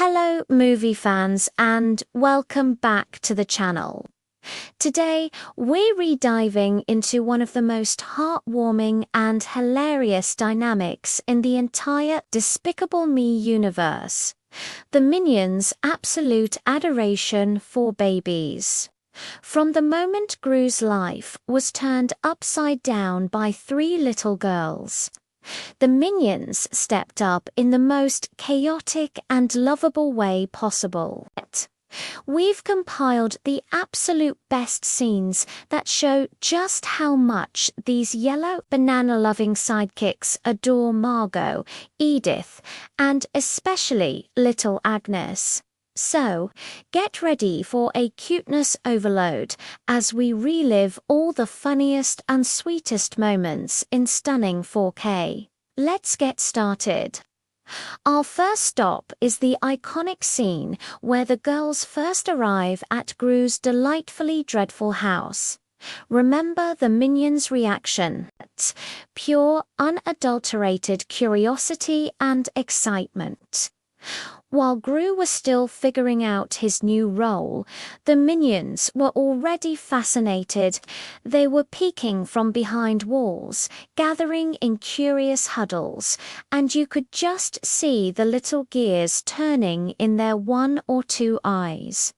Hello movie fans and welcome back to the channel. Today we're rediving into one of the most heartwarming and hilarious dynamics in the entire Despicable Me universe. The Minions' absolute adoration for babies. From the moment Gru's life was turned upside down by three little girls, the Minions stepped up in the most chaotic and lovable way possible. We've compiled the absolute best scenes that show just how much these yellow banana-loving sidekicks adore Margot, Edith, and especially little Agnes. So, get ready for a cuteness overload as we relive all the funniest and sweetest moments in stunning 4K. Let's get started. Our first stop is the iconic scene where the girls first arrive at Gru's delightfully dreadful house. Remember the Minions' reaction? Pure, unadulterated curiosity and excitement. While Gru was still figuring out his new role, the Minions were already fascinated. They were peeking from behind walls, gathering in curious huddles, and you could just see the little gears turning in their one or two eyes.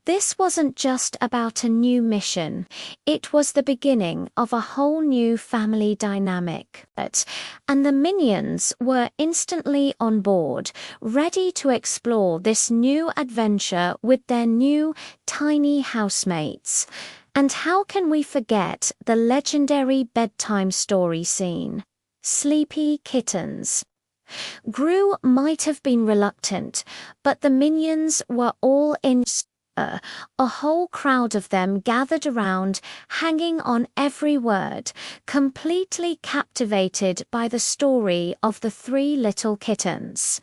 This wasn't just about a new mission, it was the beginning of a whole new family dynamic. And the Minions were instantly on board, ready to explore this new adventure with their new, tiny housemates. And how can we forget the legendary bedtime story scene? Sleepy Kittens. Gru might have been reluctant, but the Minions were all in. A whole crowd of them gathered around, hanging on every word, completely captivated by the story of the three little kittens.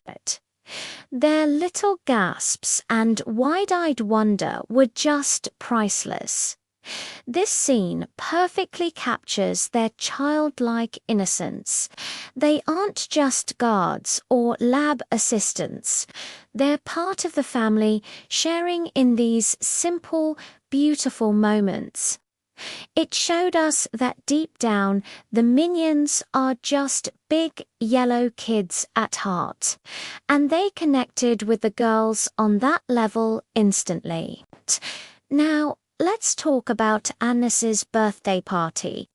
Their little gasps and wide-eyed wonder were just priceless. This scene perfectly captures their childlike innocence. They aren't just guards or lab assistants. They're part of the family, sharing in these simple, beautiful moments. It showed us that deep down, the Minions are just big yellow kids at heart, and they connected with the girls on that level instantly. Now, let's talk about Agnes's birthday party.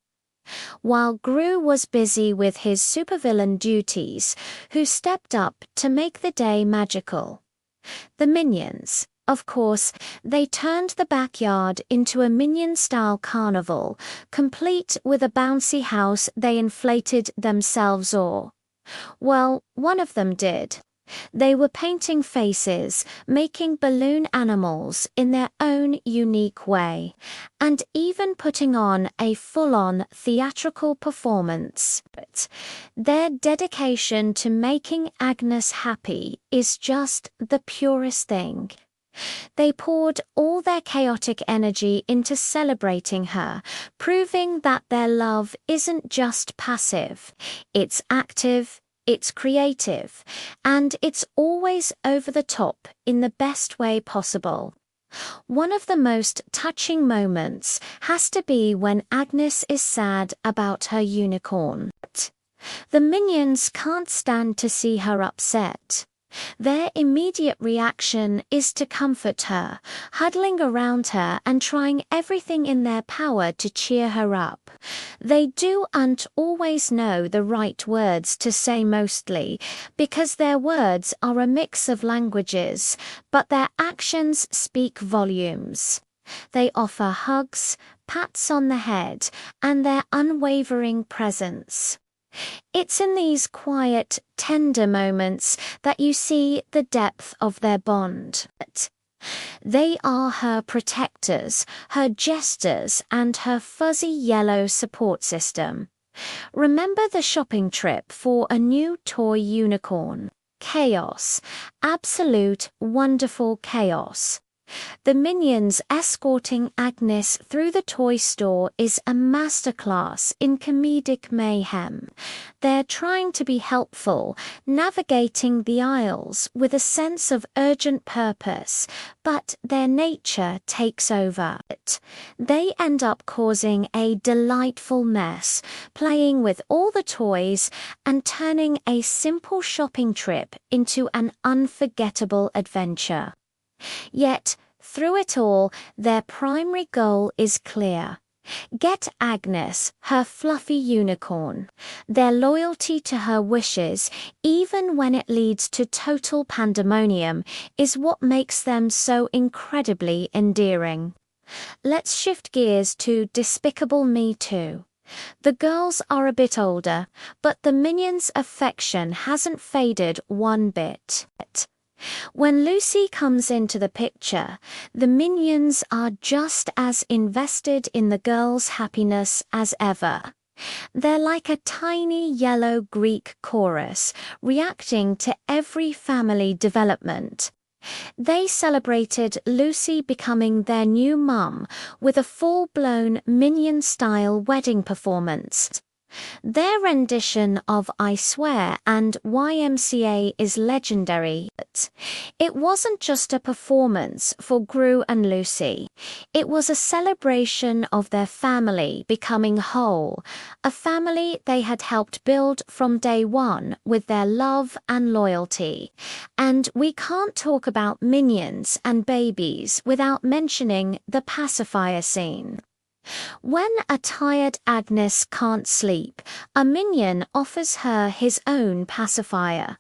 While Gru was busy with his supervillain duties, who stepped up to make the day magical? The Minions. Of course, they turned the backyard into a Minion-style carnival, complete with a bouncy house they inflated themselves well, one of them did. They were painting faces, making balloon animals in their own unique way, and even putting on a full-on theatrical performance. But their dedication to making Agnes happy is just the purest thing. They poured all their chaotic energy into celebrating her, proving that their love isn't just passive, it's active, it's creative, and it's always over the top in the best way possible. One of the most touching moments has to be when Agnes is sad about her unicorn. The Minions can't stand to see her upset. Their immediate reaction is to comfort her, huddling around her and trying everything in their power to cheer her up. They don't always know the right words to say mostly, because their words are a mix of languages, but their actions speak volumes. They offer hugs, pats on the head, and their unwavering presence. It's in these quiet, tender moments that you see the depth of their bond. They are her protectors, her jesters, and her fuzzy yellow support system. Remember the shopping trip for a new toy unicorn? Chaos. Absolute, wonderful chaos. The minions escorting Agnes through the toy store is a masterclass in comedic mayhem. They're trying to be helpful, navigating the aisles with a sense of urgent purpose, but their nature takes over. They end up causing a delightful mess, playing with all the toys and turning a simple shopping trip into an unforgettable adventure. Yet, through it all, their primary goal is clear. Get Agnes, her fluffy unicorn. Their loyalty to her wishes, even when it leads to total pandemonium, is what makes them so incredibly endearing. Let's shift gears to Despicable Me 2. The girls are a bit older, but the minions' affection hasn't faded one bit. When Lucy comes into the picture, the minions are just as invested in the girls' happiness as ever. They're like a tiny yellow Greek chorus, reacting to every family development. They celebrated Lucy becoming their new mum with a full-blown Minion-style wedding performance. Their rendition of I Swear and YMCA is legendary. It wasn't just a performance for Gru and Lucy. It was a celebration of their family becoming whole, a family they had helped build from day one with their love and loyalty. And we can't talk about minions and babies without mentioning the pacifier scene. When a tired Agnes can't sleep, a minion offers her his own pacifier.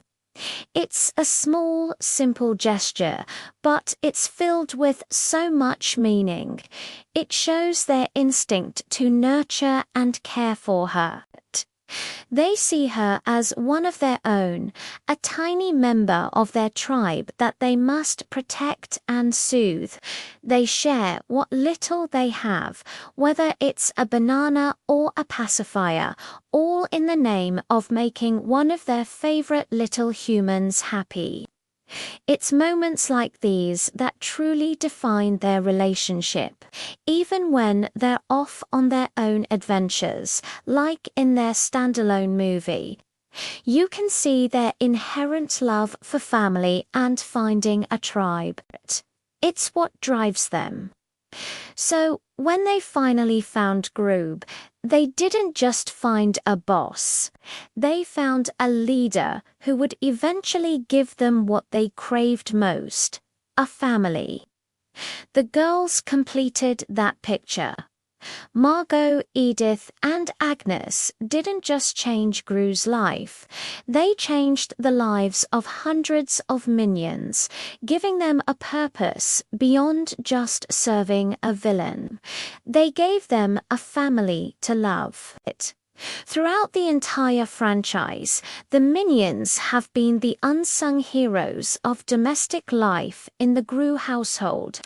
It's a small, simple gesture, but it's filled with so much meaning. It shows their instinct to nurture and care for her. They see her as one of their own, a tiny member of their tribe that they must protect and soothe. They share what little they have, whether it's a banana or a pacifier, all in the name of making one of their favorite little humans happy. It's moments like these that truly define their relationship, even when they're off on their own adventures, like in their standalone movie. You can see their inherent love for family and finding a tribe. It's what drives them. So, when they finally found Groob, they didn't just find a boss. They found a leader who would eventually give them what they craved most, a family. The girls completed that picture. Margot, Edith, and Agnes didn't just change Gru's life. They changed the lives of hundreds of minions, giving them a purpose beyond just serving a villain. They gave them a family to love. Throughout the entire franchise, the minions have been the unsung heroes of domestic life in the Gru household.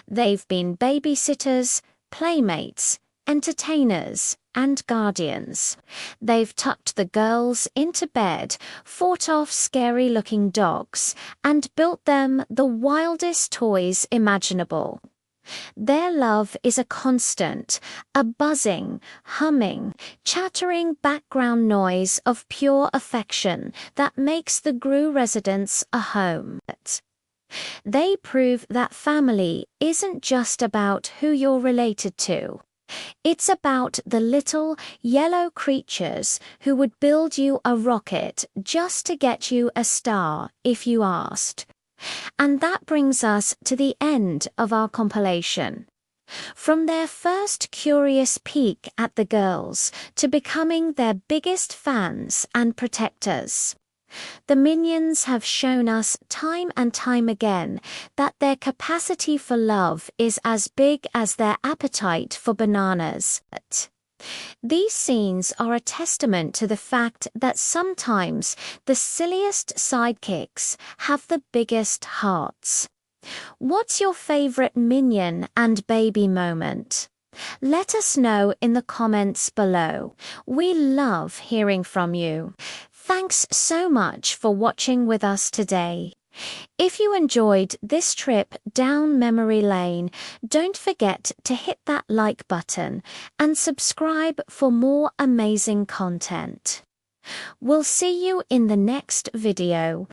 They've been babysitters, playmates, entertainers, and guardians. They've tucked the girls into bed, fought off scary-looking dogs, and built them the wildest toys imaginable. Their love is a constant, a buzzing, humming, chattering background noise of pure affection that makes the Gru residence a home. They prove that family isn't just about who you're related to. It's about the little, yellow creatures who would build you a rocket just to get you a star if you asked. And that brings us to the end of our compilation. From their first curious peek at the girls to becoming their biggest fans and protectors. The minions have shown us time and time again that their capacity for love is as big as their appetite for bananas. These scenes are a testament to the fact that sometimes the silliest sidekicks have the biggest hearts. What's your favorite minion and baby moment? Let us know in the comments below. We love hearing from you. Thanks so much for watching with us today. If you enjoyed this trip down memory lane, don't forget to hit that like button and subscribe for more amazing content. We'll see you in the next video.